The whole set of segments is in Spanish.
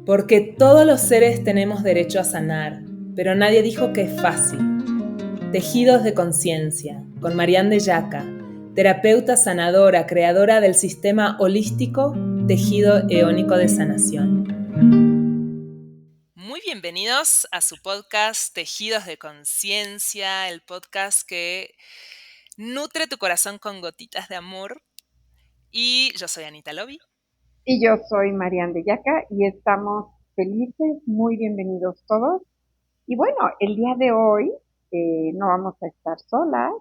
Porque todos los seres tenemos derecho a sanar, pero nadie dijo que es fácil. Tejidos de conciencia, con Marianne de Yaca, terapeuta sanadora, creadora del sistema holístico Tejido Eónico de Sanación. Muy bienvenidos a su podcast Tejidos de Conciencia, el podcast que nutre tu corazón con gotitas de amor. Y yo soy Anita Lovi. Y yo soy Marianne de Yaca y estamos felices, muy bienvenidos todos. Y bueno, el día de hoy no vamos a estar solas,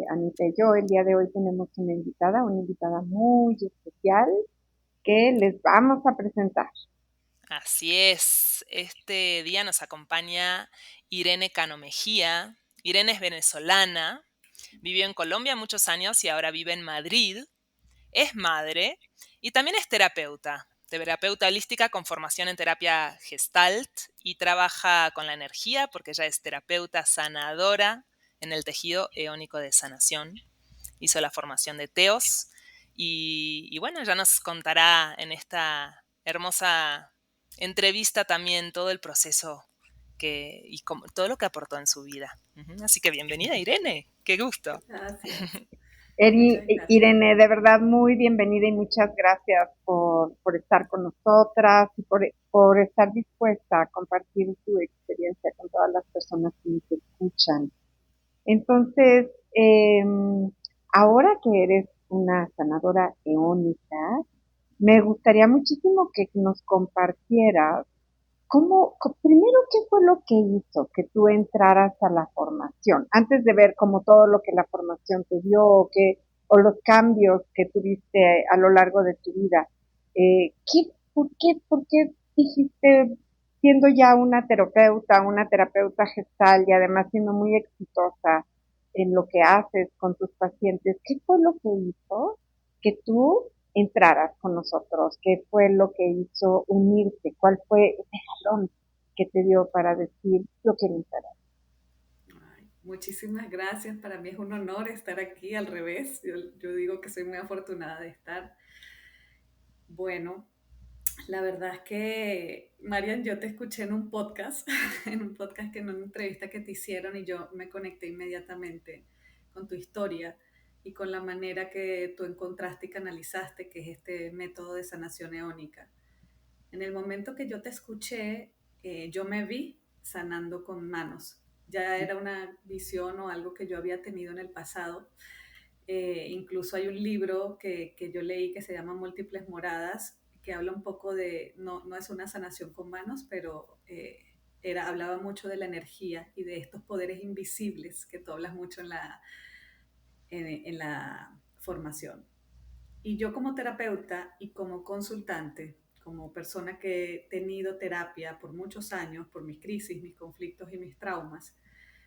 Anita y yo. El día de hoy tenemos una invitada muy especial que les vamos a presentar. Así es, este día nos acompaña Irene Cano Mejía. Irene es venezolana, vivió en Colombia muchos años y ahora vive en Madrid. Es madre y también es terapeuta holística con formación en terapia Gestalt y trabaja con la energía porque ella es terapeuta sanadora en el tejido eónico de sanación. Hizo la formación de TEOS y bueno, ya nos contará en esta hermosa entrevista también todo el proceso y todo lo que aportó en su vida. Así que bienvenida, Irene, qué gusto. Gracias. Muchas gracias. Irene, de verdad muy bienvenida y muchas gracias por estar con nosotras y por estar dispuesta a compartir tu experiencia con todas las personas que nos escuchan. Entonces, ahora que eres una sanadora eónica, me gustaría muchísimo que nos compartieras primero, ¿qué fue lo que hizo que tú entraras a la formación? Antes de ver como todo lo que la formación te dio o los cambios que tuviste a lo largo de tu vida, por qué dijiste, siendo ya una terapeuta gestal y además siendo muy exitosa en lo que haces con tus pacientes, qué fue lo que hizo que tú entraras con nosotros? ¿Qué fue lo que hizo unirte? ¿Cuál fue ese jalón que te dio para decir, yo quiero entrar? Ay, muchísimas gracias. Para mí es un honor estar aquí, al revés. Yo digo que soy muy afortunada de estar. Bueno, la verdad es que, Marian, yo te escuché en un podcast, en una entrevista que te hicieron y yo me conecté inmediatamente con tu historia y con la manera que tú encontraste y canalizaste, que es este método de sanación eónica. En el momento que yo te escuché, yo me vi sanando con manos. Ya era una visión o algo que yo había tenido en el pasado. Incluso hay un libro que yo leí que se llama Múltiples Moradas, que habla un poco de, no es una sanación con manos, pero hablaba mucho de la energía y de estos poderes invisibles que tú hablas mucho en la formación. Y yo como terapeuta y como consultante, como persona que he tenido terapia por muchos años, por mis crisis, mis conflictos y mis traumas,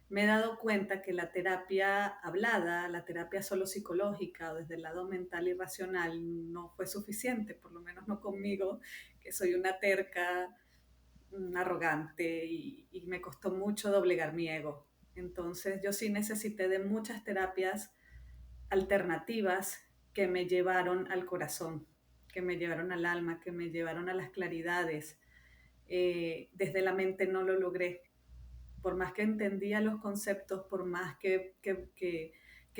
me he dado cuenta que la terapia hablada, la terapia solo psicológica o desde el lado mental y racional no fue suficiente, por lo menos no conmigo, que soy una terca, arrogante y me costó mucho doblegar mi ego. Entonces yo sí necesité de muchas terapias alternativas que me llevaron al corazón, que me llevaron al alma, que me llevaron a las claridades. Desde la mente no lo logré. Por más que entendía los conceptos, por más que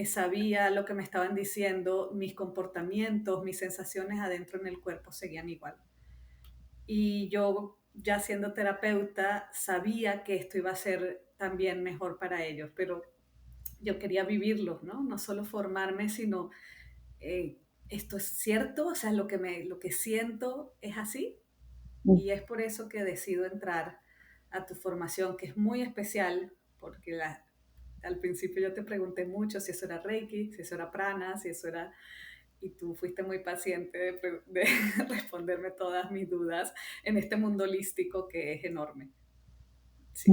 sabía lo que me estaban diciendo, mis comportamientos, mis sensaciones adentro en el cuerpo seguían igual. Y yo, ya siendo terapeuta, sabía que esto iba a ser también mejor para ellos, pero yo quería vivirlo, ¿no? No solo formarme, sino esto es cierto, o sea, lo que siento es así. Y es por eso que decido entrar a tu formación, que es muy especial, porque al principio yo te pregunté mucho si eso era Reiki, si eso era prana, si eso era... Y tú fuiste muy paciente de responderme todas mis dudas en este mundo holístico que es enorme. Sí.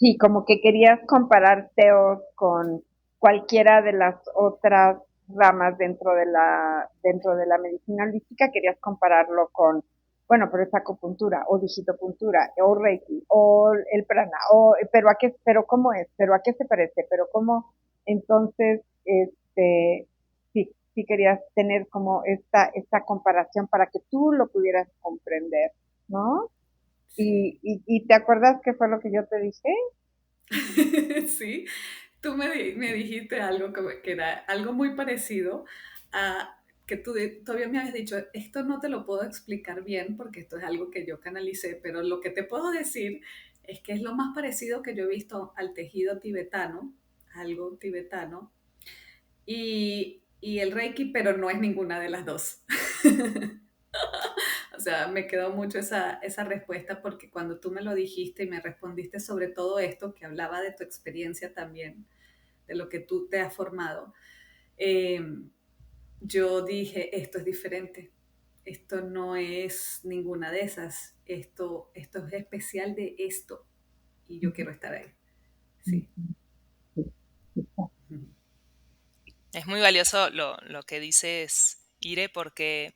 Sí, como que querías comparar TEOS con cualquiera de las otras ramas dentro de la medicina holística, querías compararlo con, bueno, pero es acupuntura o digitopuntura o Reiki o el prana, pero cómo es, pero a qué se parece, pero cómo, entonces, sí, sí querías tener como esta comparación para que tú lo pudieras comprender, ¿no? Sí. Y ¿te acuerdas qué fue lo que yo te dije? Sí, tú me dijiste algo que era algo muy parecido a que tú todavía me habías dicho, esto no te lo puedo explicar bien porque esto es algo que yo canalicé, pero lo que te puedo decir es que es lo más parecido que yo he visto al tejido tibetano, algo tibetano, y el Reiki, pero no es ninguna de las dos. O sea, me quedó mucho esa respuesta porque cuando tú me lo dijiste y me respondiste sobre todo esto, que hablaba de tu experiencia también, de lo que tú te has formado, eh, yo dije, esto es diferente, esto no es ninguna de esas, esto es especial de esto y yo quiero estar ahí. Sí. Es muy valioso lo que dices, Ire, porque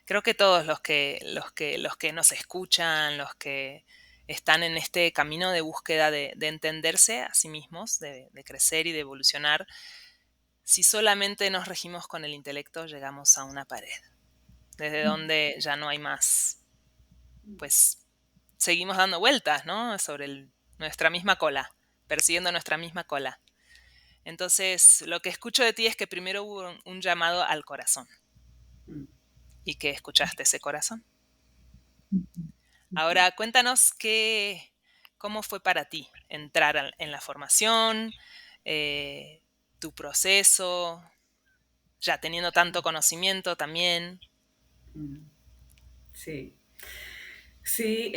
creo que todos los que nos escuchan, los que están en este camino de búsqueda de entenderse a sí mismos, de crecer y de evolucionar, si solamente nos regimos con el intelecto, llegamos a una pared, desde donde ya no hay más, pues seguimos dando vueltas, ¿no? Sobre nuestra misma cola, persiguiendo nuestra misma cola. Entonces, lo que escucho de ti es que primero hubo un llamado al corazón y que escuchaste ese corazón. Ahora, cuéntanos cómo fue para ti entrar en la formación, eh, tu proceso, ya teniendo tanto conocimiento también. Sí. Sí,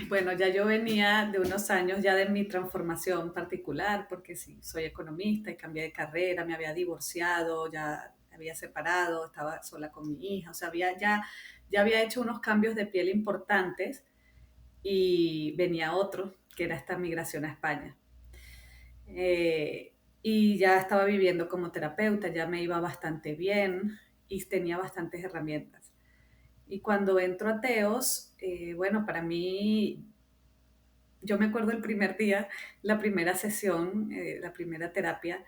bueno, ya yo venía de unos años ya de mi transformación particular, porque sí, soy economista y cambié de carrera, me había divorciado, ya me había separado, estaba sola con mi hija, o sea, ya había hecho unos cambios de piel importantes y venía otro, que era esta migración a España. Y ya estaba viviendo como terapeuta, ya me iba bastante bien y tenía bastantes herramientas. Y cuando entro a Teos, bueno, para mí, yo me acuerdo el primer día, la primera sesión, la primera terapia,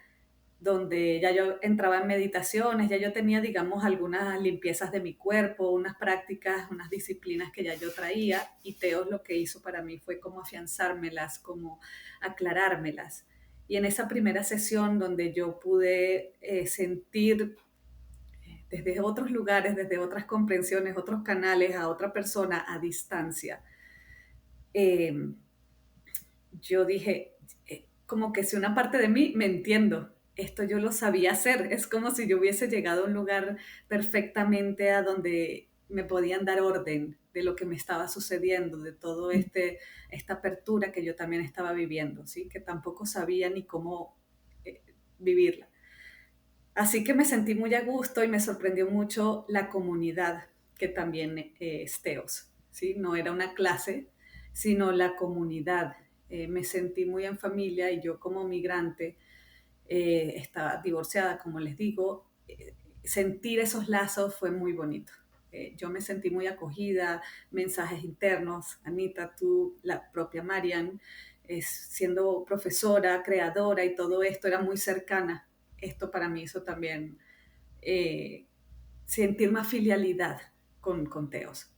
donde ya yo entraba en meditaciones, ya yo tenía, digamos, algunas limpiezas de mi cuerpo, unas prácticas, unas disciplinas que ya yo traía, y Teos lo que hizo para mí fue como afianzármelas, como aclarármelas. Y en esa primera sesión donde yo pude sentir desde otros lugares, desde otras comprensiones, otros canales, a otra persona a distancia, eh, yo dije, como que si una parte de mí me entiendo, esto yo lo sabía hacer, es como si yo hubiese llegado a un lugar perfectamente a donde me podían dar orden de lo que me estaba sucediendo, de todo esta apertura que yo también estaba viviendo, ¿sí? Que tampoco sabía ni cómo vivirla. Así que me sentí muy a gusto y me sorprendió mucho la comunidad que también es Teos, ¿sí? No era una clase, sino la comunidad. Me sentí muy en familia y yo como migrante, estaba divorciada, como les digo, sentir esos lazos fue muy bonito. Yo me sentí muy acogida, mensajes internos, Anita, tú, la propia Marian, siendo profesora, creadora y todo esto, era muy cercana. Esto para mí hizo también eh, sentir más filialidad con Teos.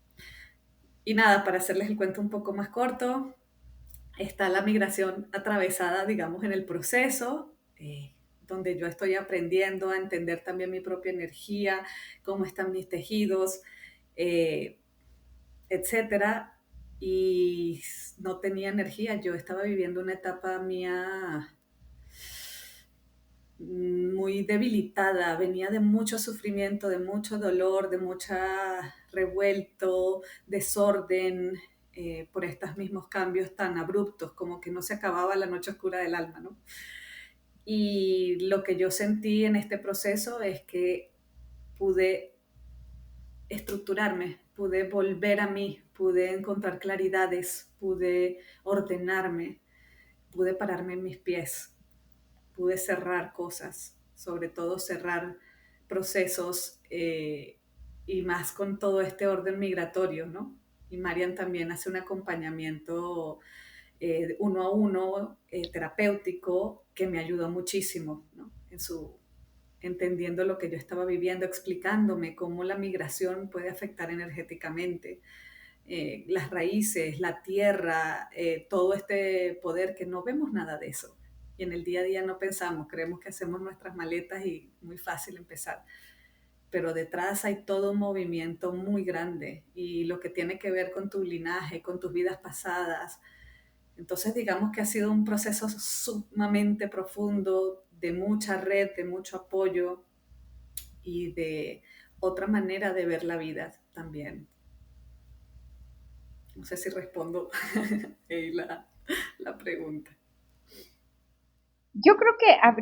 Y nada, para hacerles el cuento un poco más corto, está la migración atravesada, digamos, en el proceso, donde yo estoy aprendiendo a entender también mi propia energía, cómo están mis tejidos, eh, etcétera. Y no tenía energía, yo estaba viviendo una etapa mía muy debilitada, venía de mucho sufrimiento, de mucho dolor, de mucho revuelto, desorden, por estos mismos cambios tan abruptos, como que no se acababa la noche oscura del alma, ¿no? Y lo que yo sentí en este proceso es que pude estructurarme, pude volver a mí, pude encontrar claridades, pude ordenarme, pude pararme en mis pies, pude cerrar cosas, sobre todo cerrar procesos y más con todo este orden migratorio, ¿no? Y Marian también hace un acompañamiento uno a uno, terapéutico, que me ayudó muchísimo, ¿no? entendiendo lo que yo estaba viviendo, explicándome cómo la migración puede afectar energéticamente, las raíces, la tierra, todo este poder que no vemos nada de eso. Y en el día a día no pensamos, creemos que hacemos nuestras maletas y muy fácil empezar. Pero detrás hay todo un movimiento muy grande y lo que tiene que ver con tu linaje, con tus vidas pasadas. Entonces digamos que ha sido un proceso sumamente profundo, de mucha red, de mucho apoyo y de otra manera de ver la vida también. No sé si respondo la pregunta. Yo creo que a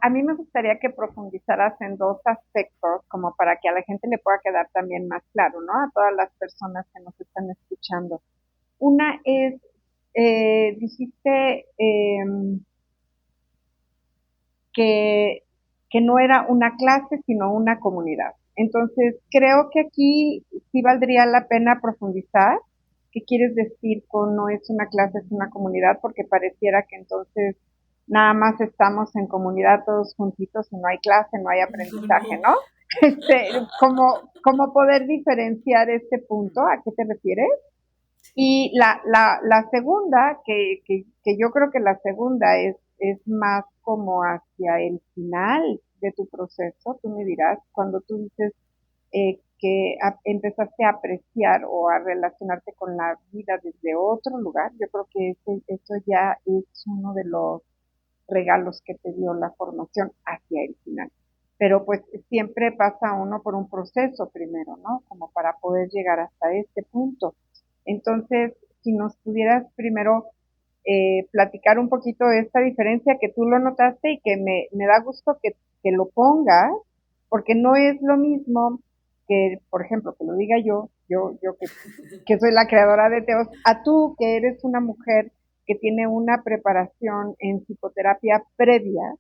mí me gustaría que profundizaras en dos aspectos, como para que a la gente le pueda quedar también más claro, ¿no? A todas las personas que nos están escuchando. Una es, dijiste que, que no era una clase, sino una comunidad. Entonces, creo que aquí sí valdría la pena profundizar qué quieres decir con no es una clase, es una comunidad, porque pareciera que entonces nada más estamos en comunidad todos juntitos y no hay clase, no hay No, aprendizaje, no. ¿no? ¿Cómo poder diferenciar este punto? ¿A qué te refieres? Y la segunda, que yo creo que la segunda es más como hacia el final de tu proceso, tú me dirás, cuando tú dices empezaste a apreciar o a relacionarte con la vida desde otro lugar, yo creo que eso ya es uno de los regalos que te dio la formación hacia el final. Pero pues siempre pasa uno por un proceso primero, ¿no? Como para poder llegar hasta este punto. Entonces, si nos pudieras primero platicar un poquito de esta diferencia que tú lo notaste y que me da gusto que lo pongas, porque no es lo mismo que, por ejemplo, que lo diga yo que soy la creadora de Teos, a tú que eres una mujer que tiene una preparación en psicoterapia previa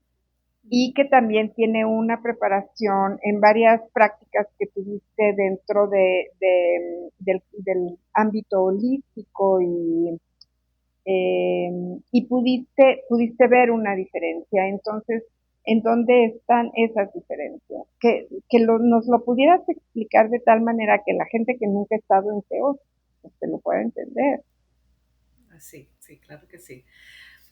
y que también tiene una preparación en varias prácticas que tuviste dentro del ámbito holístico y pudiste ver una diferencia. Entonces, ¿en dónde están esas diferencias? Nos lo pudieras explicar de tal manera que la gente que nunca ha estado en TEOS pues, te lo pueda entender. Sí, sí, claro que sí.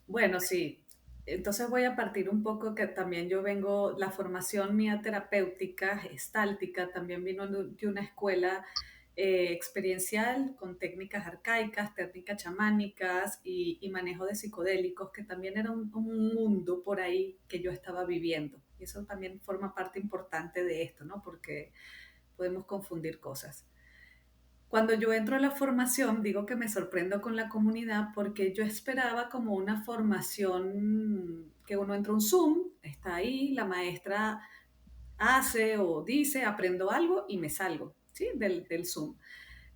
Bueno, sí. Entonces voy a partir un poco que también yo vengo, la formación mía terapéutica, gestáltica, también vino de una escuela experiencial con técnicas arcaicas, técnicas chamánicas y manejo de psicodélicos, que también era un mundo por ahí que yo estaba viviendo. Y eso también forma parte importante de esto, ¿no? Porque podemos confundir cosas. Cuando yo entro a la formación, digo que me sorprendo con la comunidad porque yo esperaba como una formación que uno entra a un Zoom, está ahí, la maestra hace o dice, aprendo algo y me salgo, ¿sí? Del Zoom.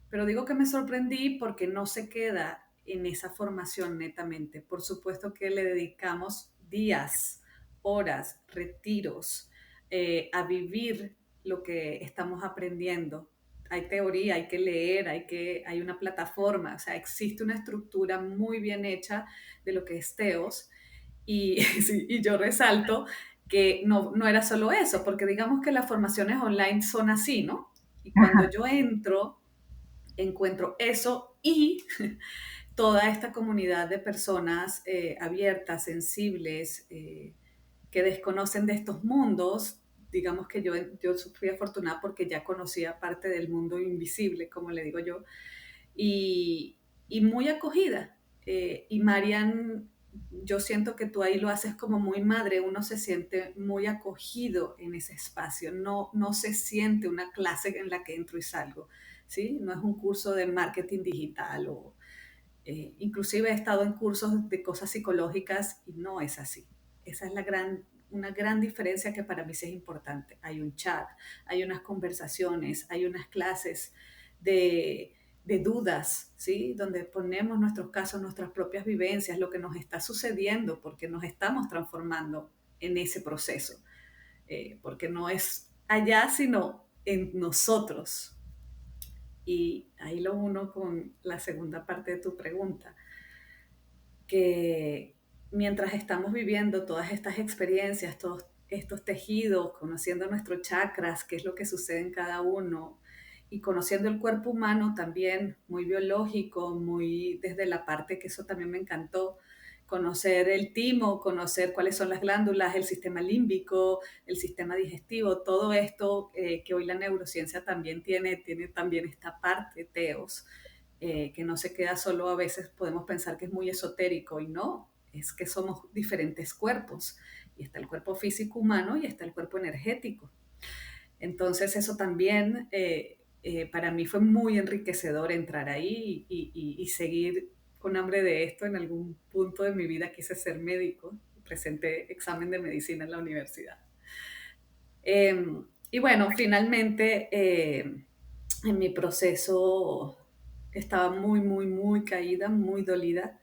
Pero digo que me sorprendí porque no se queda en esa formación netamente. Por supuesto que le dedicamos días, horas, retiros a vivir lo que estamos aprendiendo. Hay teoría, hay que leer, hay una plataforma, o sea, existe una estructura muy bien hecha de lo que es TEOS. Y, sí, y yo resalto que no era solo eso, porque digamos que las formaciones online son así, ¿no? Y cuando Ajá. yo entro, encuentro eso y toda esta comunidad de personas abiertas, sensibles, que desconocen de estos mundos. Digamos que yo fui afortunada porque ya conocía parte del mundo invisible, como le digo yo, y muy acogida. Y Marian, yo siento que tú ahí lo haces como muy madre, uno se siente muy acogido en ese espacio, no se siente una clase en la que entro y salgo, ¿sí? No es un curso de marketing digital o inclusive he estado en cursos de cosas psicológicas y no es así. Esa es una gran diferencia que para mí sí es importante. Hay un chat, hay unas conversaciones, hay unas clases de, de dudas, ¿sí? Donde ponemos nuestros casos, nuestras propias vivencias, lo que nos está sucediendo, porque nos estamos transformando en ese proceso, porque no es allá, sino en nosotros. Y ahí lo uno con la segunda parte de tu pregunta, que mientras estamos viviendo todas estas experiencias, estos tejidos, conociendo nuestros chakras, qué es lo que sucede en cada uno, y conociendo el cuerpo humano también, muy biológico, muy desde la parte que eso también me encantó, conocer el timo, conocer cuáles son las glándulas, el sistema límbico, el sistema digestivo, todo esto que hoy la neurociencia también tiene también esta parte, Teos, que no se queda solo, a veces podemos pensar que es muy esotérico y no, es que somos diferentes cuerpos y está el cuerpo físico humano y está el cuerpo energético. Entonces eso también para mí fue muy enriquecedor entrar ahí y seguir con hambre de esto. En algún punto de mi vida quise ser médico, presenté examen de medicina en la universidad. Y bueno, finalmente en mi proceso estaba muy, muy, muy caída, muy dolida.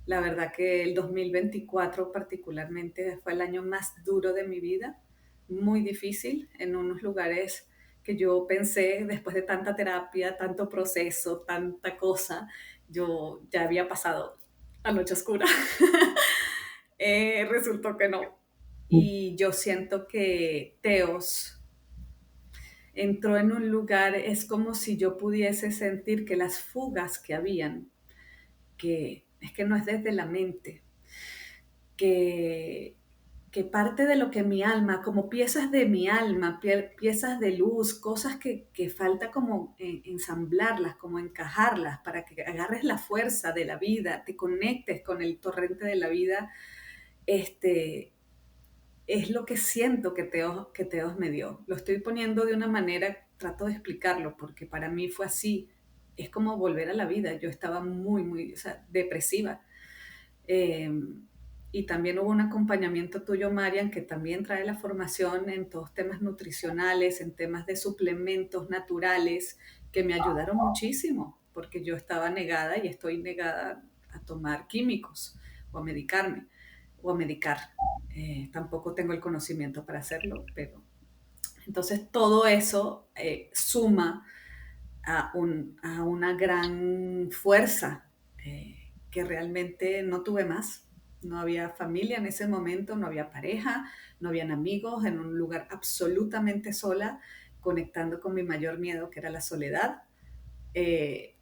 La verdad que el 2024 particularmente fue el año más duro de mi vida, muy difícil en unos lugares que yo pensé después de tanta terapia, tanto proceso, tanta cosa, yo ya había pasado a noche oscura. Resultó que no. Y yo siento que Teos entró en un lugar, es como si yo pudiese sentir que las fugas que habían, que es que no es desde la mente, que, que parte de lo que mi alma, como piezas de mi alma, piezas de luz, cosas que falta como ensamblarlas, como encajarlas para que agarres la fuerza de la vida, te conectes con el torrente de la vida, este, es lo que siento que Teos me dio. Lo estoy poniendo de una manera, trato de explicarlo, porque para mí fue así. Es como volver a la vida. Yo estaba muy, muy, o sea, depresiva. Eh, y también hubo un acompañamiento tuyo, Marian, que también trae la formación en todos temas nutricionales, en temas de suplementos naturales, que me ayudaron muchísimo, porque yo estaba negada y estoy negada a tomar químicos o a medicarme o a medicar. Tampoco tengo el conocimiento para hacerlo, pero entonces todo eso suma a una gran fuerza que realmente no tuve más. No había familia en ese momento, no había pareja, no habían amigos, en un lugar absolutamente sola, conectando con mi mayor miedo, que era la soledad. Eh,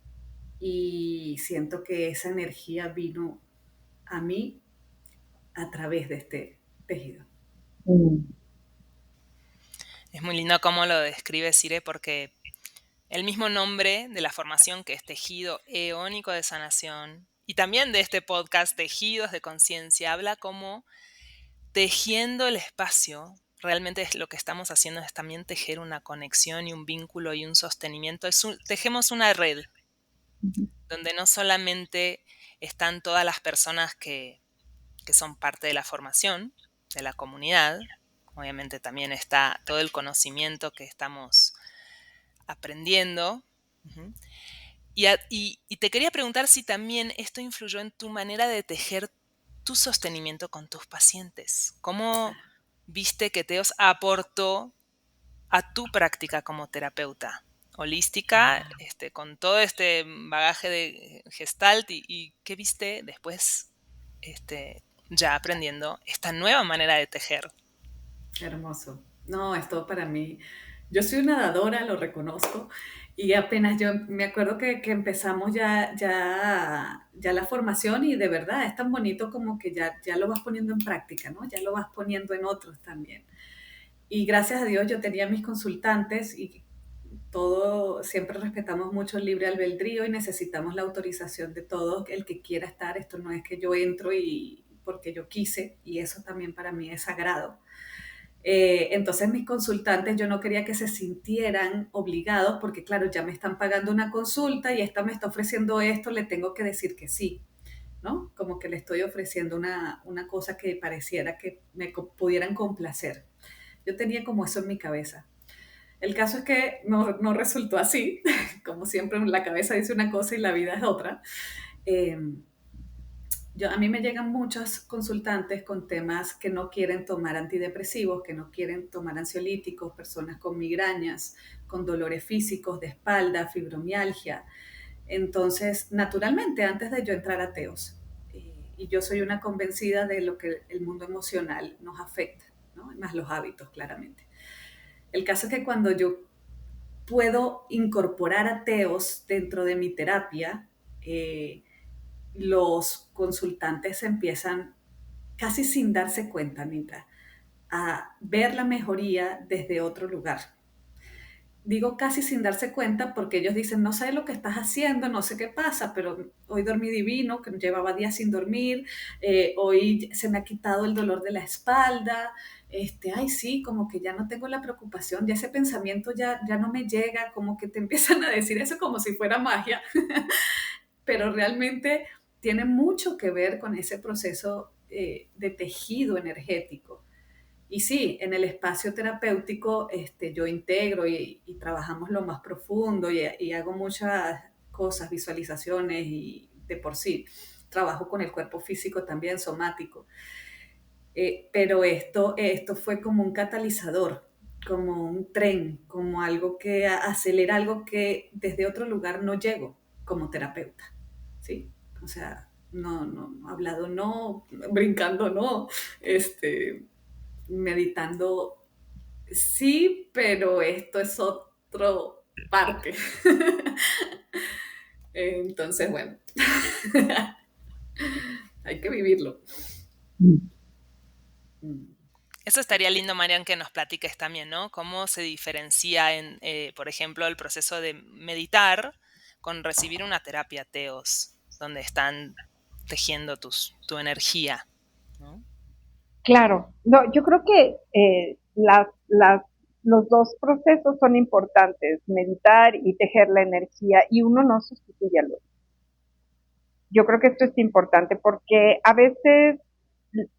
y siento que esa energía vino a mí a través de este tejido. Es muy lindo cómo lo describe Cire porque el mismo nombre de la formación, que es Tejido Eónico de Sanación, y también de este podcast Tejidos de Conciencia, habla como tejiendo el espacio. Realmente es lo que estamos haciendo, es también tejer una conexión y un vínculo y un sostenimiento. Tejemos una red donde no solamente están todas las personas que son parte de la formación, de la comunidad, obviamente también está todo el conocimiento que estamos aprendiendo. Uh-huh. Y te quería preguntar si también esto influyó en tu manera de tejer tu sostenimiento con tus pacientes. ¿Cómo viste que Teos aportó a tu práctica como terapeuta holística, con todo este bagaje de Gestalt y qué viste después ya aprendiendo esta nueva manera de tejer? Hermoso. No, esto para mí, yo soy una dadora, lo reconozco, y apenas yo me acuerdo que empezamos ya la formación y de verdad es tan bonito como que ya lo vas poniendo en práctica, ¿no? Ya lo vas poniendo en otros también. Y gracias a Dios yo tenía mis consultantes y todo, siempre respetamos mucho el libre albedrío y necesitamos la autorización de todo el que quiera estar. Esto no es que yo entro y porque yo quise, y eso también para mí es sagrado. Entonces mis consultantes yo no quería que se sintieran obligados porque claro, ya me están pagando una consulta y esta me está ofreciendo esto, le tengo que decir que sí, ¿no? Como que le estoy ofreciendo una cosa que pareciera que me pudieran complacer. Yo tenía como eso en mi cabeza. El caso es que no resultó así, como siempre la cabeza dice una cosa y la vida es otra. Eh, a mí me llegan muchos consultantes con temas que no quieren tomar antidepresivos, que no quieren tomar ansiolíticos, personas con migrañas, con dolores físicos de espalda, fibromialgia. Entonces, naturalmente, antes de yo entrar a Teos, y yo soy una convencida de lo que el mundo emocional nos afecta. ¿no? Más los hábitos, claramente. El caso es que cuando yo puedo incorporar ateos dentro de mi terapia, los consultantes empiezan casi sin darse cuenta, Anita, a ver la mejoría desde otro lugar. Digo casi sin darse cuenta porque ellos dicen, no sé lo que estás haciendo, no sé qué pasa, pero hoy dormí divino, que llevaba días sin dormir, hoy se me ha quitado el dolor de la espalda, ay sí, como que ya no tengo la preocupación, ya ese pensamiento ya no me llega, como que te empiezan a decir eso como si fuera magia, pero realmente tiene mucho que ver con ese proceso de tejido energético. Y sí, en el espacio terapéutico yo integro y trabajamos lo más profundo y hago muchas cosas, visualizaciones y de por sí. Trabajo con el cuerpo físico también, somático. Pero esto fue como un catalizador, como un tren, como algo que acelera algo que desde otro lugar no llego como terapeuta. ¿Sí? O sea, no, hablado no, brincando no, meditando sí, pero esto es otro parque. Entonces, bueno, hay que vivirlo. Mm. Eso estaría lindo, Marian, que nos platiques también, ¿no? Cómo se diferencia, por ejemplo, el proceso de meditar con recibir una terapia TEOS, donde están tejiendo tu energía, ¿no? Claro, no, yo creo que los dos procesos son importantes, meditar y tejer la energía, y uno no sustituye al otro. Yo creo que esto es importante porque a veces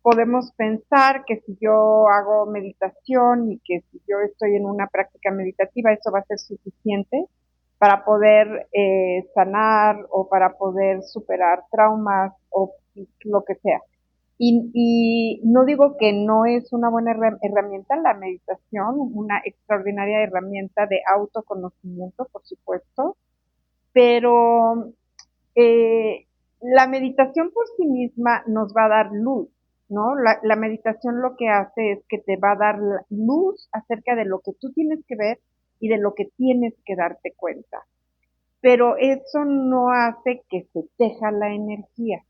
podemos pensar que si yo hago meditación y que si yo estoy en una práctica meditativa, eso va a ser suficiente para poder sanar o para poder superar traumas o lo que sea. Y no digo que no es una buena herramienta la meditación, una extraordinaria herramienta de autoconocimiento, por supuesto, pero la meditación por sí misma nos va a dar luz, ¿no? La meditación lo que hace es que te va a dar luz acerca de lo que tú tienes que ver y de lo que tienes que darte cuenta. Pero eso no hace que se teja la energía.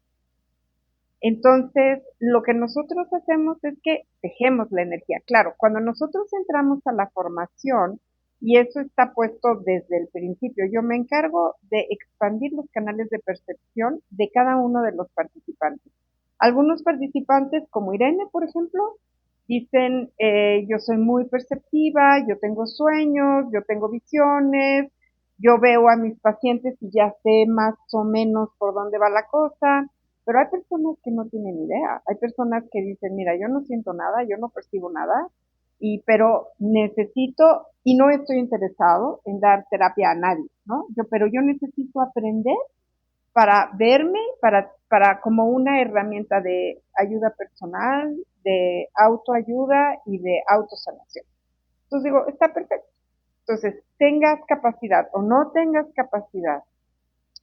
Entonces, lo que nosotros hacemos es que tejemos la energía. Claro, cuando nosotros entramos a la formación, y eso está puesto desde el principio, yo me encargo de expandir los canales de percepción de cada uno de los participantes. Algunos participantes, como Irene, por ejemplo, dicen, yo soy muy perceptiva, yo tengo sueños, yo tengo visiones, yo veo a mis pacientes y ya sé más o menos por dónde va la cosa. Pero hay personas que no tienen idea. Hay personas que dicen, mira, yo no siento nada, yo no percibo nada, pero necesito, y no estoy interesado en dar terapia a nadie, ¿no? Pero yo necesito aprender para verme, para como una herramienta de ayuda personal, de autoayuda y de autosanación. Entonces digo, está perfecto. Entonces, tengas capacidad o no tengas capacidad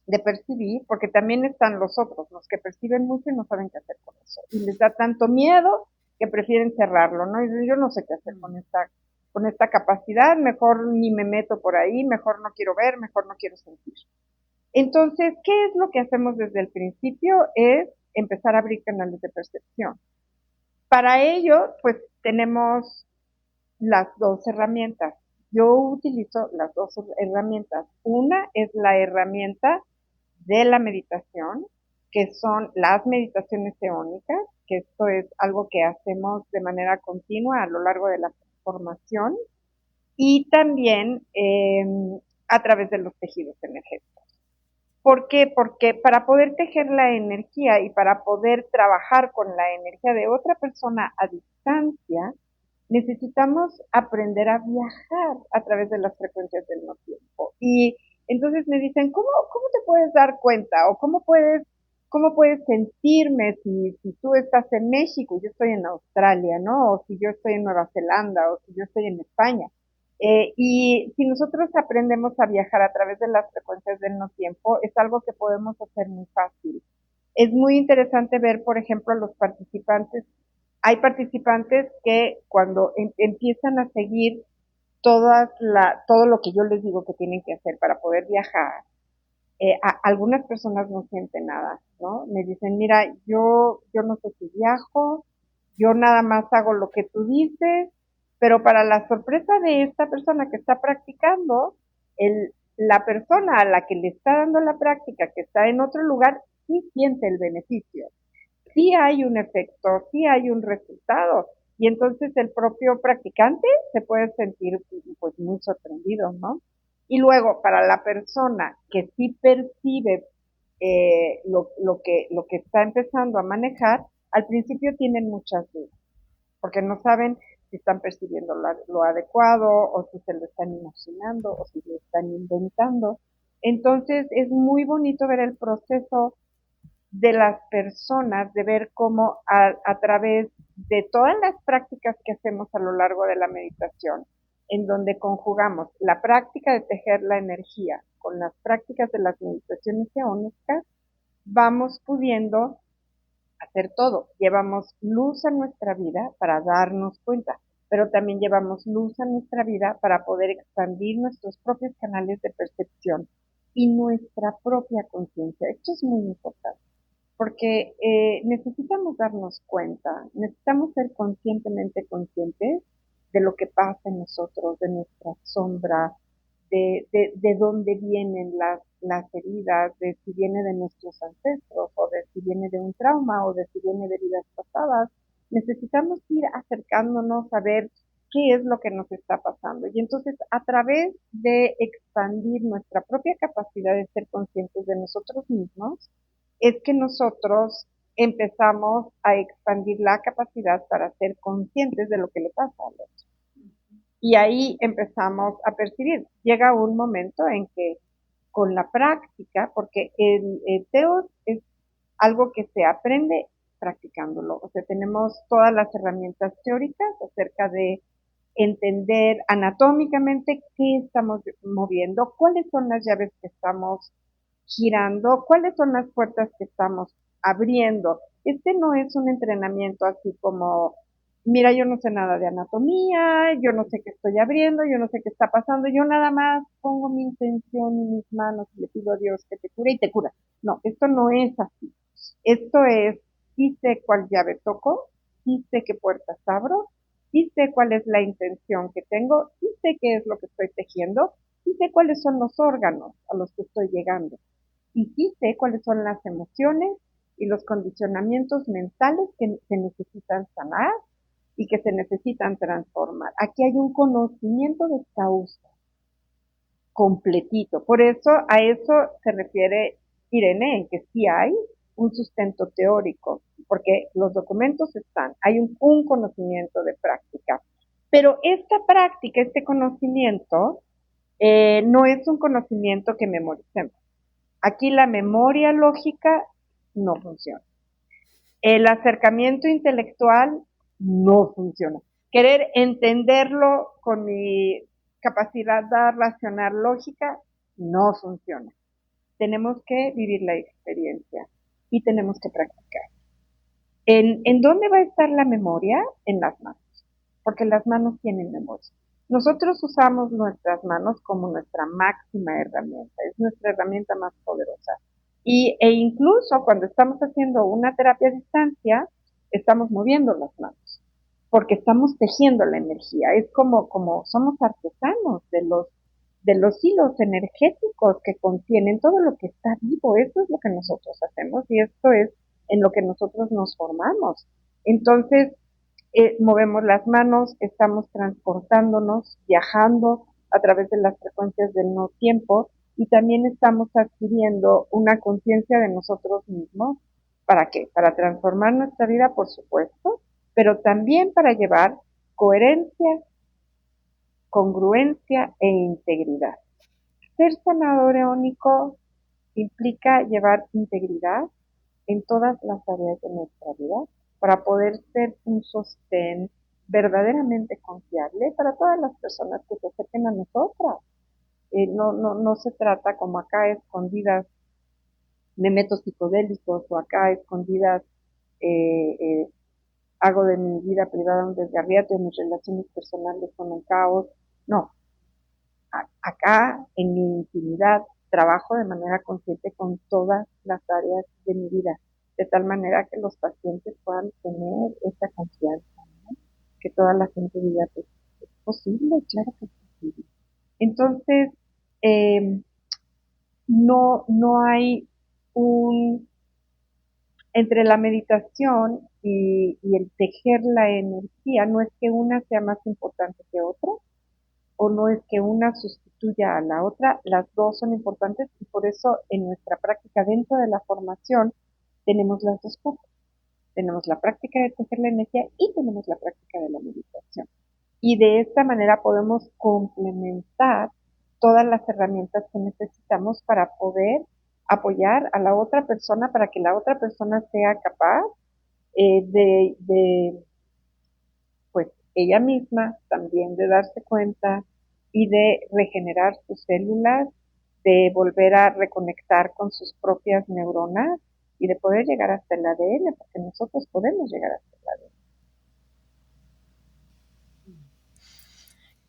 de percibir, porque también están los otros, los que perciben mucho y no saben qué hacer con eso. Y les da tanto miedo que prefieren cerrarlo, ¿no? Y dicen, yo no sé qué hacer con esta capacidad, mejor ni me meto por ahí, mejor no quiero ver, mejor no quiero sentir. Entonces, ¿qué es lo que hacemos desde el principio? Es empezar a abrir canales de percepción. Para ello, pues tenemos las dos herramientas. Yo utilizo las dos herramientas. Una es la herramienta de la meditación, que son las meditaciones eónicas, que esto es algo que hacemos de manera continua a lo largo de la formación, y también a través de los tejidos energéticos. ¿Por qué? Porque para poder tejer la energía y para poder trabajar con la energía de otra persona a distancia, necesitamos aprender a viajar a través de las frecuencias del no tiempo. Y entonces me dicen, ¿cómo te puedes dar cuenta? ¿O cómo puedes sentirme si tú estás en México y yo estoy en Australia, ¿no? O si yo estoy en Nueva Zelanda, o si yo estoy en España. Y si nosotros aprendemos a viajar a través de las frecuencias del no tiempo, es algo que podemos hacer muy fácil. Es muy interesante ver, por ejemplo, a los participantes Hay participantes que cuando empiezan a seguir todo lo que yo les digo que tienen que hacer para poder viajar, algunas personas no sienten nada, ¿no? Me dicen, mira, yo no sé si viajo, yo nada más hago lo que tú dices, pero para la sorpresa de esta persona que está practicando, la persona a la que le está dando la práctica, que está en otro lugar, sí siente el beneficio, sí hay un efecto, sí hay un resultado. Y entonces el propio practicante se puede sentir pues muy sorprendido, ¿no? Y luego, para la persona que sí percibe lo que está empezando a manejar, al principio tienen muchas dudas, porque no saben si están percibiendo lo adecuado o si se lo están imaginando o si lo están inventando. Entonces es muy bonito ver el proceso de las personas, de ver cómo a través de todas las prácticas que hacemos a lo largo de la meditación, en donde conjugamos la práctica de tejer la energía con las prácticas de las meditaciones eónicas, vamos pudiendo hacer todo. Llevamos luz a nuestra vida para darnos cuenta, pero también llevamos luz a nuestra vida para poder expandir nuestros propios canales de percepción y nuestra propia conciencia. Esto es muy importante porque necesitamos darnos cuenta, necesitamos ser conscientemente conscientes de lo que pasa en nosotros, de nuestra sombra, de dónde vienen las heridas, de si viene de nuestros ancestros, o de si viene de un trauma, o de si viene de vidas pasadas. Necesitamos ir acercándonos a ver qué es lo que nos está pasando. Y entonces, a través de expandir nuestra propia capacidad de ser conscientes de nosotros mismos, es que nosotros empezamos a expandir la capacidad para ser conscientes de lo que le pasa al otro. Y ahí empezamos a percibir. Llega un momento en que con la práctica, porque el TEOS es algo que se aprende practicándolo. O sea, tenemos todas las herramientas teóricas acerca de entender anatómicamente qué estamos moviendo, cuáles son las llaves que estamos girando, cuáles son las puertas que estamos abriendo. Este no es un entrenamiento así como, mira, yo no sé nada de anatomía, yo no sé qué estoy abriendo, yo no sé qué está pasando, yo nada más pongo mi intención en mis manos y le pido a Dios que te cure y te cura. No, esto no es así. Esto es, sí sé cuál llave toco, sí sé qué puertas abro, sí sé cuál es la intención que tengo, sí sé qué es lo que estoy tejiendo, sí sé cuáles son los órganos a los que estoy llegando y sí sé cuáles son las emociones y los condicionamientos mentales que se necesitan sanar y que se necesitan transformar. Aquí hay un conocimiento de causa completito. Por eso a eso se refiere Irene, que sí hay un sustento teórico, porque los documentos están, hay un conocimiento de práctica. Pero esta práctica, este conocimiento, no es un conocimiento que memoricemos. Aquí la memoria lógica no funciona. El acercamiento intelectual no funciona. Querer entenderlo con mi capacidad de racionar lógica no funciona. Tenemos que vivir la experiencia y tenemos que practicar. ¿En dónde va a estar la memoria? En las manos, porque las manos tienen memoria. Nosotros usamos nuestras manos como nuestra máxima herramienta, es nuestra herramienta más poderosa. E incluso cuando estamos haciendo una terapia a distancia, estamos moviendo las manos, porque estamos tejiendo la energía. Es como somos artesanos de los hilos energéticos que contienen todo lo que está vivo. Eso es lo que nosotros hacemos y esto es en lo que nosotros nos formamos. Entonces, movemos las manos, estamos transportándonos, viajando a través de las frecuencias del no tiempo y también estamos adquiriendo una conciencia de nosotros mismos. ¿Para qué? Para transformar nuestra vida, por supuesto, pero también para llevar coherencia, congruencia e integridad. Ser sanador eónico implica llevar integridad en todas las áreas de nuestra vida para poder ser un sostén verdaderamente confiable para todas las personas que se acerquen a nosotras. No se trata como acá escondidas de métodos psicodélicos o acá escondidas eh, eh, hago de mi vida privada un desgarriate, mis relaciones personales son un caos. No, acá en mi intimidad trabajo de manera consciente con todas las áreas de mi vida, de tal manera que los pacientes puedan tener esa confianza, ¿no? Que toda la gente diga, pues, es posible, claro que es posible. Entonces, eh, no hay un, entre la meditación y el tejer la energía, no es que una sea más importante que otra, o no es que una sustituya a la otra, las dos son importantes y por eso en nuestra práctica dentro de la formación tenemos las dos cosas. Tenemos la práctica de tejer la energía y tenemos la práctica de la meditación. Y de esta manera podemos complementar todas las herramientas que necesitamos para poder apoyar a la otra persona para que la otra persona sea capaz de pues ella misma también de darse cuenta y de regenerar sus células, de volver a reconectar con sus propias neuronas y de poder llegar hasta el ADN, porque nosotros podemos llegar hasta el ADN.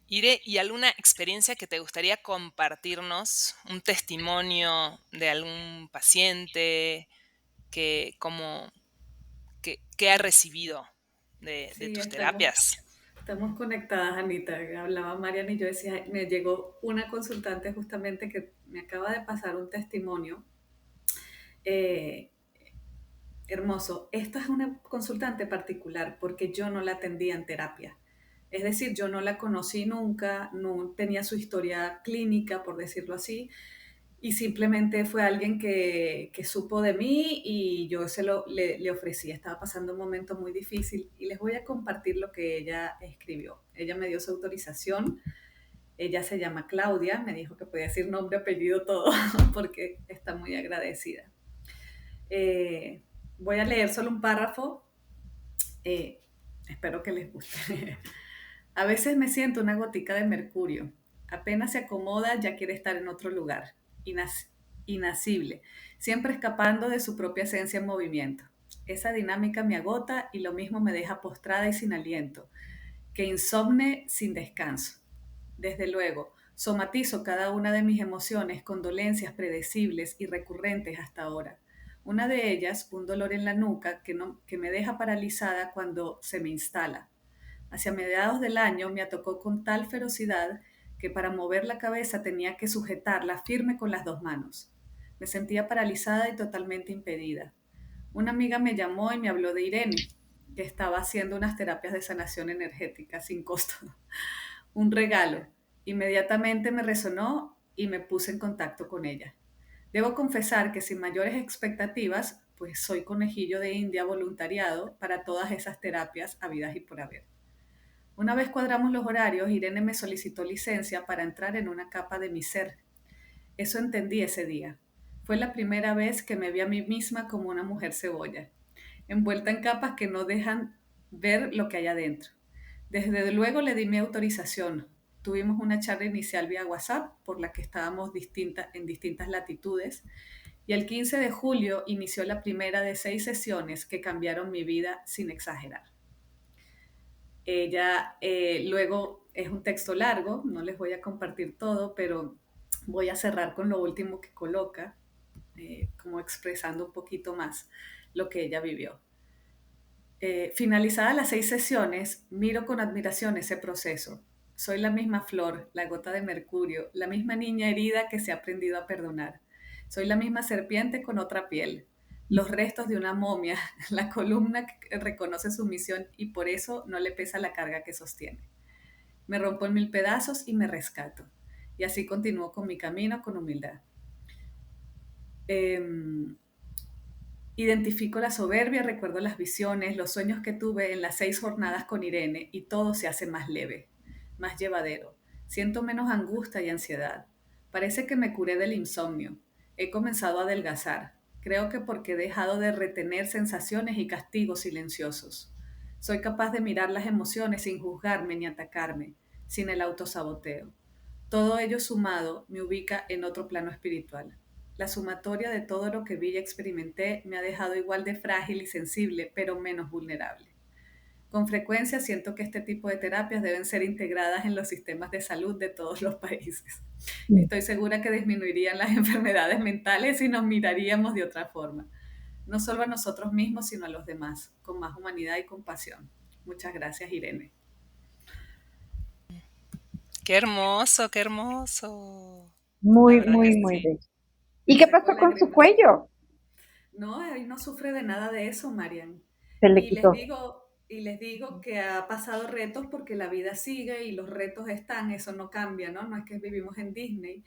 Ire, ¿y alguna experiencia que te gustaría compartirnos? ¿Un testimonio de algún paciente que, como, que ha recibido de Sí, tus estamos, terapias? estamos conectadas, Anita. Hablaba Mariana y yo decía, me llegó una consultante justamente que me acaba de pasar un testimonio eh, hermoso. Esta es una consultante particular porque yo no la atendía en terapia. Es decir, yo no la conocí nunca, no tenía su historia clínica, por decirlo así, y simplemente fue alguien que supo de mí y yo le ofrecí. Estaba pasando un momento muy difícil y les voy a compartir lo que ella escribió. Ella me dio su autorización. Ella se llama Claudia, me dijo que podía decir nombre, apellido, todo, porque está muy agradecida. Eh, Voy a leer solo un párrafo. eh, Espero que les guste. A veces me siento una gotica de mercurio. Apenas se acomoda, ya quiere estar en otro lugar. Inacible, siempre escapando de su propia esencia en movimiento. Esa dinámica me agota y lo mismo me deja postrada y sin aliento, que insomne sin descanso. Desde luego, somatizo cada una de mis emociones con dolencias predecibles y recurrentes hasta ahora. Una de ellas, un dolor en la nuca que me deja paralizada cuando se me instala. Hacia mediados del año me atacó con tal ferocidad que para mover la cabeza tenía que sujetarla firme con las dos manos. Me sentía paralizada y totalmente impedida. Una amiga me llamó y me habló de Irene, que estaba haciendo unas terapias de sanación energética sin costo. Un regalo. Inmediatamente me resonó y me puse en contacto con ella. Debo confesar que sin mayores expectativas, pues soy conejillo de India voluntariado para todas esas terapias habidas y por haber. Una vez cuadramos los horarios, Irene me solicitó licencia para entrar en una capa de mi ser. Eso entendí ese día. Fue la primera vez que me vi a mí misma como una mujer cebolla, envuelta en capas que no dejan ver lo que hay adentro. Desde luego le di mi autorización. Tuvimos una charla inicial vía WhatsApp por la que estábamos en distintas latitudes y el 15 de julio inició la primera de 6 sesiones que cambiaron mi vida sin exagerar. Ella luego es un texto largo, no les voy a compartir todo, pero voy a cerrar con lo último que coloca, como expresando un poquito más lo que ella vivió. Finalizadas las 6 sesiones, miro con admiración ese proceso. Soy la misma flor, la gota de mercurio, la misma niña herida que se ha aprendido a perdonar. Soy la misma serpiente con otra piel, los restos de una momia, la columna que reconoce su misión y por eso no le pesa la carga que sostiene. Me rompo en mil pedazos y me rescato. Y así continúo con mi camino con humildad. Eh, Identifico la soberbia, recuerdo las visiones, los sueños que tuve en las 6 jornadas con Irene y todo se hace más leve, más llevadero. Siento menos angustia y ansiedad. Parece que me curé del insomnio. He comenzado a adelgazar. Creo que porque he dejado de retener sensaciones y castigos silenciosos. Soy capaz de mirar las emociones sin juzgarme ni atacarme, sin el autosaboteo. Todo ello sumado me ubica en otro plano espiritual. La sumatoria de todo lo que vi y experimenté me ha dejado igual de frágil y sensible, pero menos vulnerable. Con frecuencia siento que este tipo de terapias deben ser integradas en los sistemas de salud de todos los países. Estoy segura que disminuirían las enfermedades mentales y nos miraríamos de otra forma. No solo a nosotros mismos, sino a los demás, con más humanidad y compasión. Muchas gracias, Irene. Qué hermoso, qué hermoso. La Muy, verdad que muy, muy sí. bello. ¿Y Me qué sacó pasó con su lágrimas. cuello? No, él no sufre de nada de eso, Marian. Se le quitó. Y les digo que ha pasado retos porque la vida sigue y los retos están, eso no cambia, ¿no? No es que vivimos en Disney.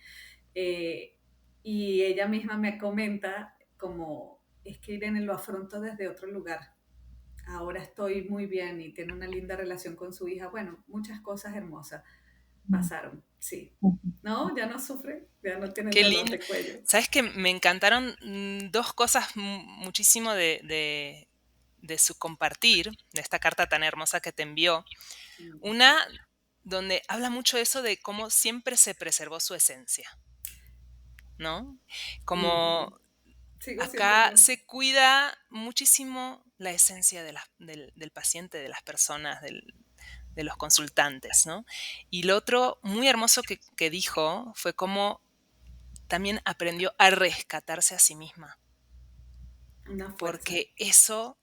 Eh, y ella misma me comenta como, es que Irene lo afronto desde otro lugar. Ahora estoy muy bien y tiene una linda relación con su hija. Bueno, muchas cosas hermosas pasaron, sí. No, ya no sufre, ya no tiene el Qué dolor lindo. de cuello. ¿Sabes que me encantaron dos cosas muchísimo de su compartir, de esta carta tan hermosa que te envió? Una, donde habla mucho de eso de cómo siempre se preservó su esencia, ¿no? Como Sigo siendo acá yo. se cuida muchísimo la esencia del paciente, de las personas, de los consultantes, ¿no? Y lo otro muy hermoso que dijo fue cómo también aprendió a rescatarse a sí misma, Una fuerza. porque eso,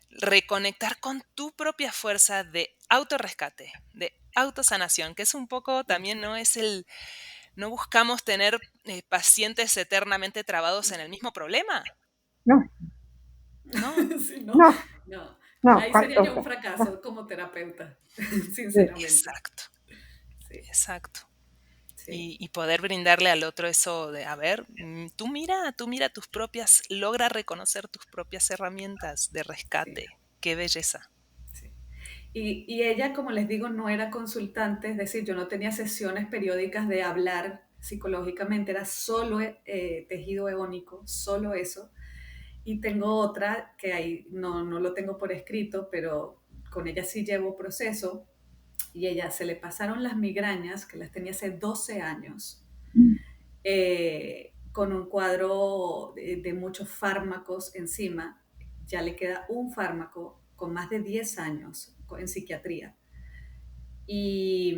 reconectar con tu propia fuerza de autorrescate, de autosanación, que es un poco también, ¿no? No buscamos tener pacientes eternamente trabados en el mismo problema, No, ¿no? Sí, no, no, no. no, Ahí cuánto, sería ya o un sea, no, fracaso como terapeuta, sí, sinceramente. Exacto, Sí, exacto. sí, Y poder brindarle al otro eso de, a ver, tú mira tus propias, logra reconocer tus propias herramientas de sí, rescate. Qué belleza. sí. Y ella, como les digo, no era consultante, es decir, yo no tenía sesiones periódicas de hablar psicológicamente, era solo tejido eónico, solo eso. Y tengo otra que ahí no lo tengo por escrito, pero con ella sí llevo proceso. Y ella se le pasaron las migrañas, que las tenía hace 12 años, con un cuadro de muchos fármacos encima. Ya le queda un fármaco con más de 10 años en psiquiatría. Y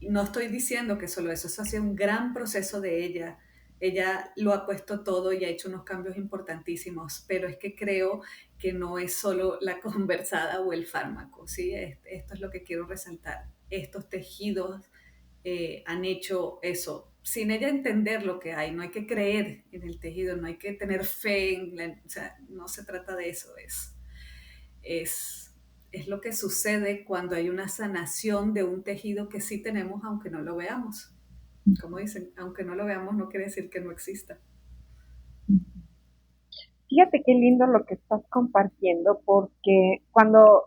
no estoy diciendo que solo eso ha sido un gran proceso de ella. Ella lo ha puesto todo y ha hecho unos cambios importantísimos, pero es que creo que no es solo la conversada o el fármaco, ¿sí? Esto es lo que quiero resaltar. Estos tejidos han hecho eso. Sin ella entender lo que hay, no hay que creer en el tejido, no hay que tener fe o sea, no se trata de eso, es, es lo que sucede cuando hay una sanación de un tejido que sí tenemos aunque no lo veamos. Como dicen, aunque no lo veamos no quiere decir que no exista. fíjate qué lindo lo que estás compartiendo, porque cuando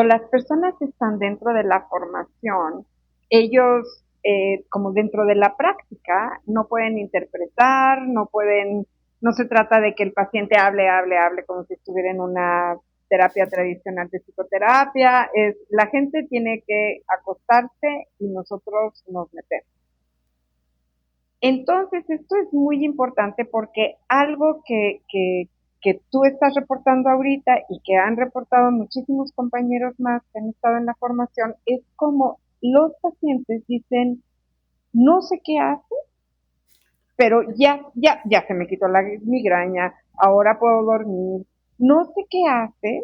las personas están dentro de la formación, ellos, como dentro de la práctica, no pueden interpretar, no se trata de que el paciente hable como si estuviera en una terapia tradicional de psicoterapia, la gente tiene que acostarse y nosotros nos metemos. Entonces, esto es muy importante porque algo que tú estás reportando ahorita y que han reportado muchísimos compañeros más que han estado en la formación es como los pacientes dicen, no sé qué hace, pero ya se me quitó la migraña, ahora puedo dormir, no sé qué hace,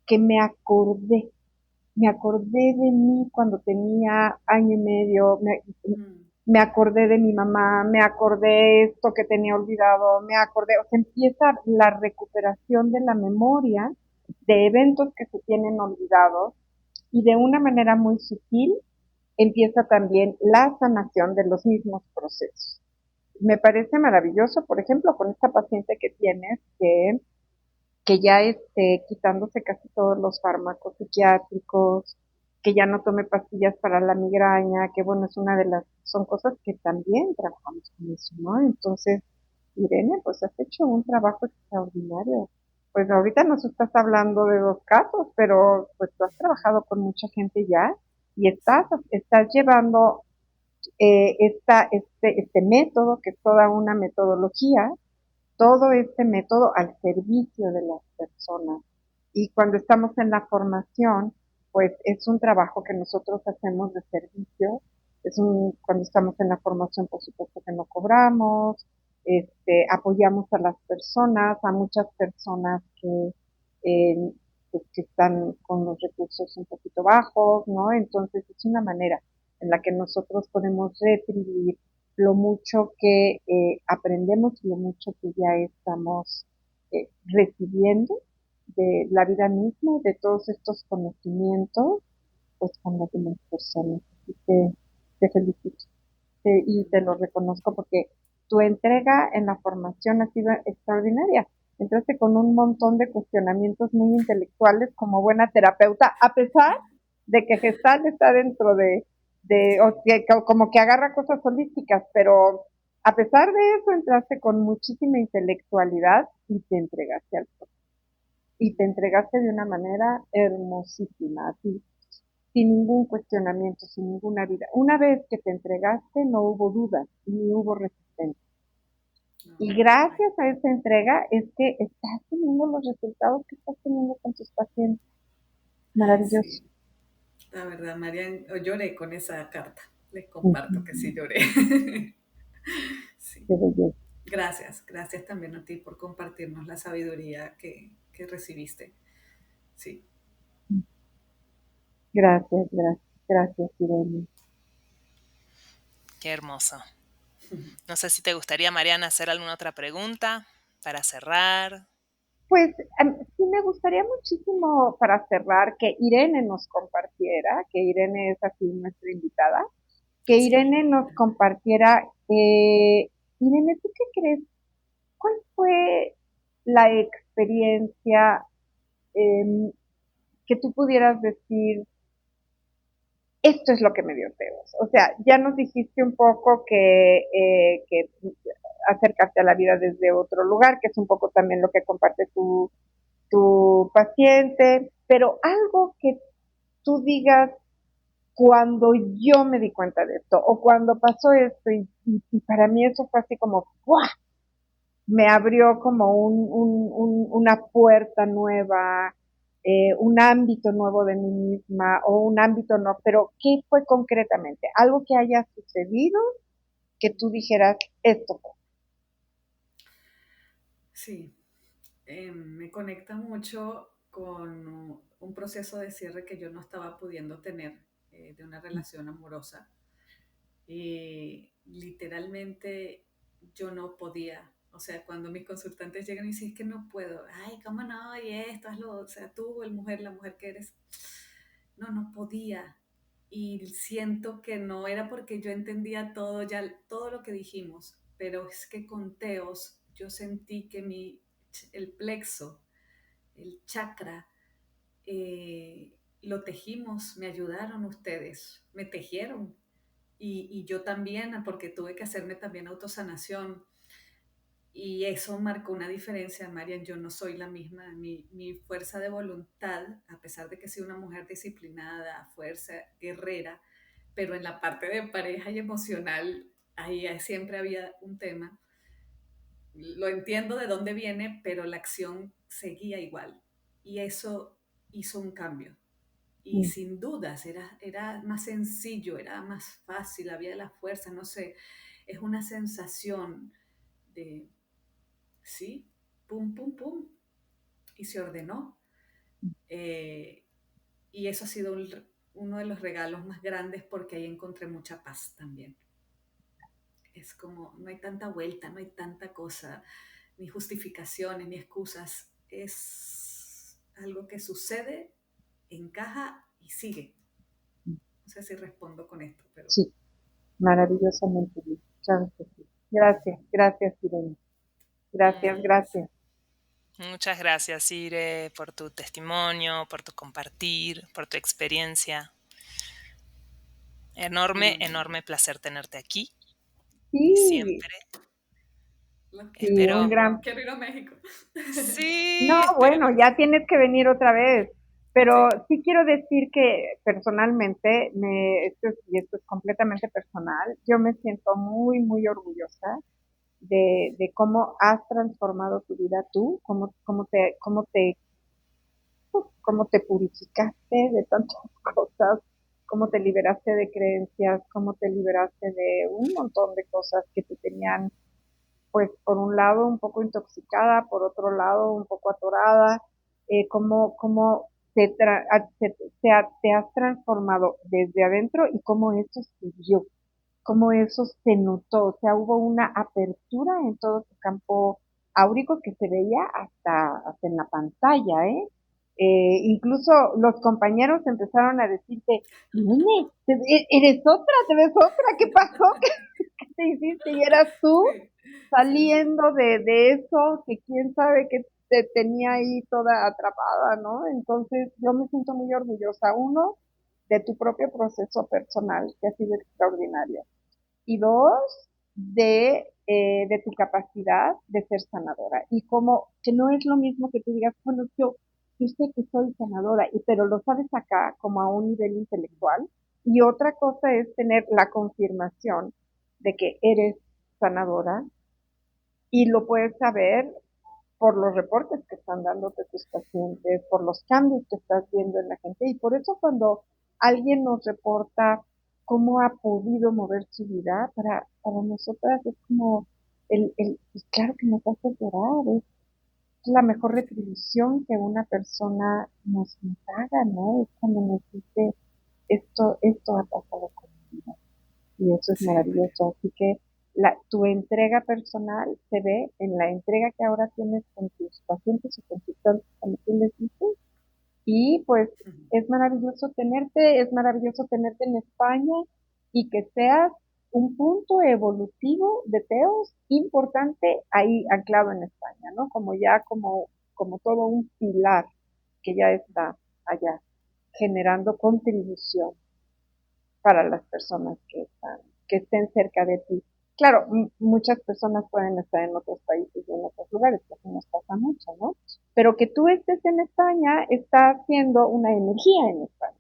que me acordé de mí cuando tenía año y medio, Mm, me acordé de mi mamá, me acordé esto que tenía olvidado, me acordé, o sea, empieza la recuperación de la memoria de eventos que se tienen olvidados y de una manera muy sutil empieza también la sanación de los mismos procesos. Me parece maravilloso, por ejemplo, con esta paciente que tienes que ya esté quitándose casi todos los fármacos psiquiátricos, que ya no tome pastillas para la migraña, que bueno, son cosas que también trabajamos con eso, ¿no? Entonces, Irene, pues has hecho un trabajo extraordinario. Pues ahorita nos estás hablando de dos casos, pero pues tú has trabajado con mucha gente ya y sí, estás llevando este método, que es toda una metodología, todo este método al servicio de las personas. Y cuando estamos en la formación, pues es un trabajo que nosotros hacemos de servicio. Cuando estamos en la formación, por supuesto que no cobramos, apoyamos a las personas, a muchas personas eh, pues, que están con los recursos un poquito bajos, ¿no? Entonces es una manera en la que nosotros podemos retribuir lo mucho que aprendemos y lo mucho que ya estamos recibiendo de la vida misma, de todos estos conocimientos, pues con las demás personas. Así que te felicito y te lo reconozco porque tu entrega en la formación ha sido extraordinaria. Entraste con un montón de cuestionamientos muy intelectuales como buena terapeuta, a pesar de que Gestalt está dentro como que agarra cosas holísticas, pero a pesar de eso entraste con muchísima intelectualidad y te entregaste al proceso. Y te entregaste de una manera hermosísima, así, sin ningún cuestionamiento, sin ninguna vida. Una vez que te entregaste, no hubo dudas, ni hubo resistencia. No, Y gracias a esa entrega es que estás teniendo los resultados que estás teniendo con tus pacientes. ay, Maravilloso. sí. La verdad, Marian, lloré con esa carta. Les comparto que sí Uh-huh. lloré. Sí. Qué belleza. Gracias, gracias también a ti por compartirnos la sabiduría que recibiste. Sí. Gracias, gracias, gracias, Irene. Qué hermoso. No sé si te gustaría, Mariana, hacer alguna otra pregunta para cerrar. Pues sí me gustaría muchísimo para cerrar que Irene nos compartiera, que Irene es así nuestra invitada, que Sí. Irene nos compartiera, Irene, ¿tú qué crees? ¿Cuál fue la experiencia eh, que tú pudieras decir, esto es lo que me dio Teos? O sea, ya nos dijiste un poco que acercarte a la vida desde otro lugar, que es un poco también lo que comparte tu paciente, pero algo que tú digas, cuando yo me di cuenta de esto, o cuando pasó esto, y para mí eso fue así como, ¡guau! Me abrió como una puerta nueva, un ámbito nuevo de mí misma, o un ámbito no, pero ¿qué fue concretamente? Algo que haya sucedido que tú dijeras, esto fue. Sí, me conecta mucho con un proceso de cierre que yo no estaba pudiendo tener de una relación amorosa. Y literalmente yo no podía. O sea, cuando mis consultantes llegan y dicen, es que no puedo, ay, ¿cómo no? Y esto, hazlo, o sea, tú, la mujer que eres, no, no podía. Y siento que no era porque yo entendía todo, ya todo lo que dijimos, pero es que con Teos yo sentí que el plexo, el chakra, lo tejimos, me ayudaron ustedes, me tejieron y yo también, porque tuve que hacerme también autosanación. Y eso marcó una diferencia, Marian. Yo no soy la misma. Mi fuerza de voluntad, a pesar de que soy una mujer disciplinada, fuerza, guerrera, pero en la parte de pareja y emocional, ahí siempre había un tema. Lo entiendo de dónde viene, pero la acción seguía igual. Y eso hizo un cambio. Y Mm, sin dudas era más sencillo, era más fácil, había la fuerza, no sé, es una sensación de, sí, pum, pum, pum, y se ordenó. Eh, y eso ha sido uno de los regalos más grandes porque ahí encontré mucha paz también. Es como, no hay tanta vuelta, no hay tanta cosa, ni justificaciones, ni excusas. Es algo que sucede, encaja y sigue. No sé si respondo con esto, pero sí, maravillosamente bien. Claro que sí. Gracias, gracias, Irene. Gracias, gracias. Muchas gracias, Ire, por tu testimonio, por tu compartir, por tu experiencia. Enorme, no, enorme placer tenerte aquí. Y Sí, siempre los sí, quiero. espero. un gran. Quiero ir a México. No, Sí, bueno, esperemos. ya tienes que venir otra vez. Pero Sí. sí quiero decir que personalmente, y esto es completamente personal, yo me siento muy, muy orgullosa de cómo has transformado tu vida tú, cómo te cómo te purificaste de tantas cosas, cómo te liberaste de creencias, cómo te liberaste de un montón de cosas que te tenían, pues, por un lado un poco intoxicada, por otro lado un poco atorada, cómo te has transformado desde adentro y cómo eso se vio, cómo eso se notó, o sea, hubo una apertura en todo tu campo áurico que se veía hasta en la pantalla, ¿eh? Incluso los compañeros empezaron a decirte, nene, eres otra, te ves otra, ¿qué pasó? ¿Qué te hiciste? Y eras tú Sí, sí, sí. saliendo de eso que quién sabe que te tenía ahí toda atrapada, ¿no? Entonces yo me siento muy orgullosa, uno, de tu propio proceso personal, que ha sido extraordinario, y dos, de tu capacidad de ser sanadora. Y como que no es lo mismo que tú digas, bueno, yo sé que soy sanadora, pero lo sabes acá como a un nivel intelectual. Y otra cosa es tener la confirmación de que eres sanadora y lo puedes saber por los reportes que están dándote tus pacientes, por los cambios que estás viendo en la gente. Y por eso cuando alguien nos reporta cómo ha podido mover su vida, para nosotras es como, pues claro que nos hace llorar, es la mejor retribución que una persona nos haga, ¿no? Es cuando nos dice, esto ha pasado conmigo y eso es Sí, María. maravilloso. Así que tu entrega personal se ve en la entrega que ahora tienes con tus pacientes o con tus tantos, como tú les dices. Y pues Ujú. es maravilloso tenerte en España y que seas un punto evolutivo de Teos importante ahí anclado en España, ¿no? Como ya como todo un pilar que ya está allá generando contribución para las personas que estén cerca de ti. Claro, muchas personas pueden estar en otros países y en otros lugares, que así nos pasa mucho, ¿no? Pero que tú estés en España está haciendo una energía en España,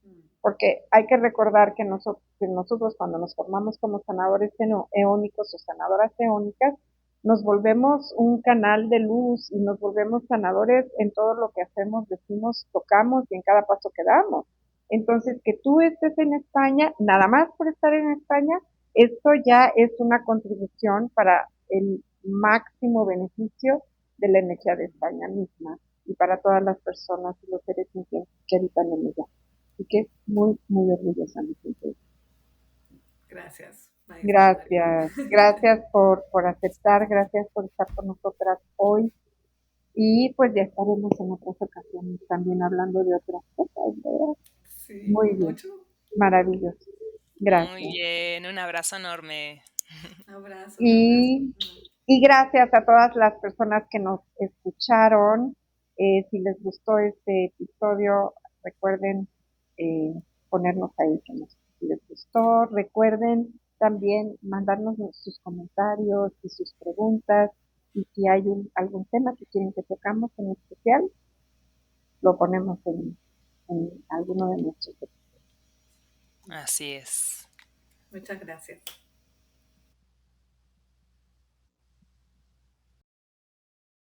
Mm. porque hay que recordar que nosotros cuando nos formamos como sanadores eónicos o sanadoras eónicas, nos volvemos un canal de luz y nos volvemos sanadores en todo lo que hacemos, decimos, tocamos y en cada paso que damos. Entonces, que tú estés en España, nada más por estar en España, esto ya es una contribución para el máximo beneficio de la energía de España misma y para todas las personas y los seres sintientes que habitan en ella. Así que muy, muy orgullosa me siento. Gracias, maestra María. Gracias, gracias por aceptar, gracias por estar con nosotras hoy y pues ya estaremos en otras ocasiones también hablando de otras cosas, ¿verdad? Sí, Muy bien, mucho. maravilloso, Muy gracias. bien, un abrazo enorme. Abrazos, abrazos. Y, y gracias a todas las personas que nos escucharon. Si les gustó este episodio, recuerden eh, ponernos ahí que si les gustó. Recuerden también mandarnos sus comentarios y sus preguntas. Y si hay algún tema que quieren que tocamos en especial, lo ponemos en alguno de nuestros. Así es. Muchas gracias.